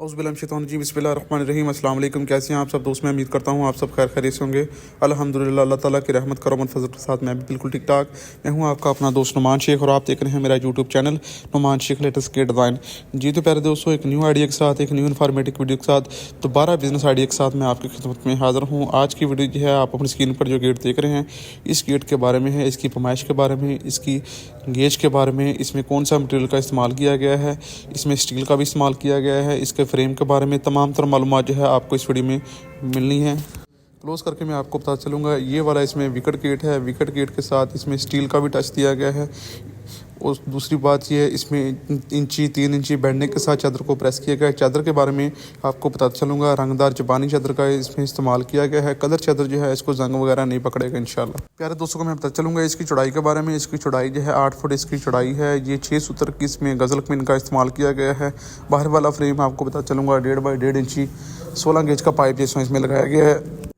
औज़ुबिल्लाहि बिस्मिल्लाहिर्रहमानिर्रहीम। अस्सलाम वालेकुम। कैसे हैं आप सब दोस्त? मैं उम्मीद करता हूँ आप सब खैर खैरियत से होंगे। अल्हम्दुलिल्लाह, अल्लाह ताला की रहमत करम और फजल के साथ मैं भी बिल्कुल ठीक ठाक। मैं हूँ आपका अपना दोस्त नुमान शेख और आप देख रहे हैं मेरा YouTube channel Numan Shaikh latest के डिज़ाइन। जी तो प्यारे दोस्तों, एक न्यू आइडिया के साथ, एक न्यू इन्फॉर्मेटिव वीडियो के साथ, दोबारा बिजनेस आइडिया के साथ मैं आपकी खिदमत में हाज़िर हूँ। आज की वीडियो जो है, आप अपनी स्क्रीन पर जो गेट देख रहे हैं, इस गेट के बारे में है, इसकी पैमाइश के बारे में, इसकी गेज के बारे में, इसमें कौन सा मटेरियल का इस्तेमाल किया गया है, इसमें स्टील का भी इस्तेमाल किया गया है, इसके फ्रेम के बारे में तमाम तर मालूमात जो है आपको इस वीडियो में मिलनी है। क्लोज़ करके मैं आपको बता चलूँगा, ये वाला इसमें विकेट गेट है। विकेट गेट के साथ इसमें स्टील का भी टच दिया गया है। और दूसरी बात यह है, इसमें 3 इंची बैंडने के साथ चादर को प्रेस किया गया है। चादर के बारे में आपको बताता चलूँगा, रंगदार जापानी चादर का इसमें इस्तेमाल किया गया है। कलर चादर जो है इसको जंग वगैरह नहीं पकड़ेगा इंशाल्लाह। प्यारे दोस्तों को मैं बताता चलूँगा इसकी चौड़ाई के बारे में। इसकी चौड़ाई जो है 8 फुट इसकी चौड़ाई है। ये 6 सूत्र की इसमें गज़ल कमीन का इस्तेमाल किया गया है। बाहर वाला फ्रेम आपको बताता चलूँगा 1.5 बाई 1.5 इंची 16 गेज का पाइप जैसा इसमें लगाया गया है।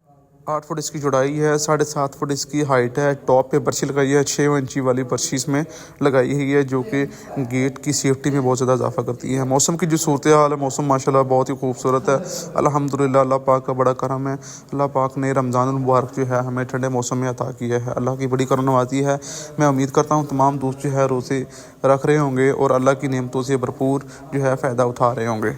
8 फुट इसकी चौड़ाई है, 7.5 फुट इसकी हाइट है। टॉप पे बर्शी लगाई है, 6 इंची वाली बर्शी इसमें लगाई हुई है, जो कि गेट की सेफ्टी में बहुत ज़्यादा इजाफा करती है। मौसम की जो सूरत हाल है, मौसम माशाल्लाह बहुत ही खूबसूरत है। अल्हम्दुलिल्लाह, अल्लाह पाक का बड़ा करम है। अल्लाह पाक ने रमज़ानुल मुबारक जो है हमें ठंडे मौसम में अता किया है। अल्लाह की बड़ी करम नवाज़ी है। मैं उम्मीद करता हूँ तमाम दोस्त जो है रोज़े रख रहे होंगे और अल्लाह की नेमतों से भरपूर जो है फ़ायदा उठा रहे होंगे।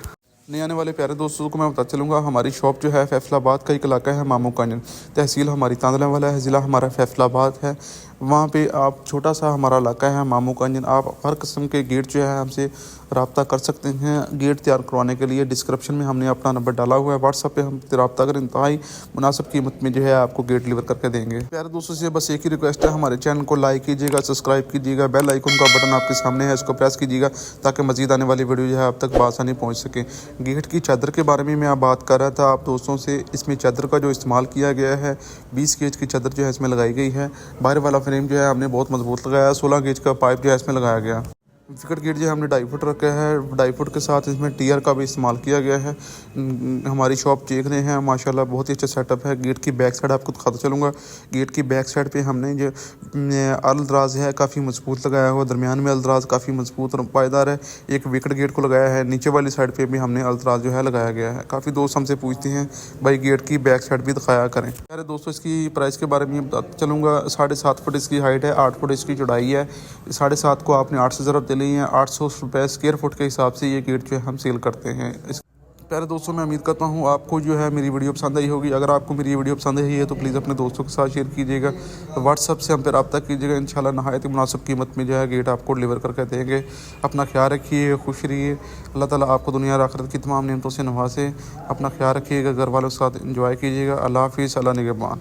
नहीं आने वाले प्यारे दोस्तों को मैं बताता चलूँगा, हमारी शॉप जो है फैसलाबाद का एक इलाका है मामू कांजन, तहसील हमारी तांदला वाला है, ज़िला हमारा फैसलाबाद है। वहाँ पे आप छोटा सा हमारा इलाका है मामू कांजन। आप हर किस्म के गेट जो है हमसे रब्ता कर सकते हैं। गेट तैयार करवाने के लिए डिस्क्रिप्शन में हमने अपना नंबर डाला हुआ है। व्हाट्सएप पे हम रब्ता कर इंतहाई मुनासिब कीमत में जो है आपको गेट डिलीवर करके देंगे। प्यारे दोस्तों से बस एक ही रिक्वेस्ट है, हमारे चैनल को लाइक कीजिएगा, सब्सक्राइब कीजिएगा, बेल आइकन का बटन आपके सामने है, इसको प्रेस कीजिएगा ताकि मज़ीद आने वाली वीडियो जो है आप तक बआसानी पहुँच सके। गेट की चादर के बारे में मैं बात कर रहा था आप दोस्तों से। इसमें चादर का जो इस्तेमाल किया गया है, 20 गेज की चादर जो है इसमें लगाई गई है। बाहर वाला फ्रेम जो है हमने बहुत मजबूत लगाया है। 16 गेज का पाइप जो है इसमें लगाया गया। विकेट गेट जो हमने 2.5 फुट रखा है। 2.5 फुट के साथ इसमें टीयर का भी इस्तेमाल किया गया है। हमारी शॉप देख रहे हैं, माशाल्लाह बहुत ही अच्छा सेटअप है। गेट की बैक साइड आपको दिखाता चलूँगा। गेट की बैक साइड पे हमने जो अलदराज है काफ़ी मजबूत लगाया हुआ, दरमियान में अलदराज काफ़ी मजबूत और पायदार है। एक विकेट गेट को लगाया है, नीचे वाली साइड पे भी हमने अलदराज जो है लगाया गया है। काफ़ी दोस्त हमसे पूछते हैं भाई गेट की बैक साइड भी दिखाया करें। अरे दोस्तों, इसकी प्राइस के बारे में बताता चलूँगा। 7.5 फुट इसकी हाइट है, 8 फुट इसकी चौड़ाई है। 7.5 को आपने 8 से ज़रूरत लिए हैं। 800 रुपये स्क्वायर फुट के हिसाब से ये गेट जो है हम सेल करते हैं। प्यारे दोस्तों, मैं उम्मीद करता हूँ आपको जो है मेरी वीडियो पसंद आई होगी। अगर आपको मेरी वीडियो पसंद आई है तो प्लीज़ अपने दोस्तों के साथ शेयर कीजिएगा। व्हाट्सअप से हम पे रब्ता कीजिएगा। इंशाल्लाह नहायत मुनासिब कीमत में जो है गेट आपको डिलीवर करके देंगे। अपना ख्याल रखिए, खुश रहिए। अल्लाह ताला आपको दुनिया और आखिरत की तमाम नेमतों से नवाजे। अपना ख्याल रखिएगा, घर वालों के साथ एंजॉय कीजिएगा। अल्लाह हाफिज़, अल्लाह निगहबान।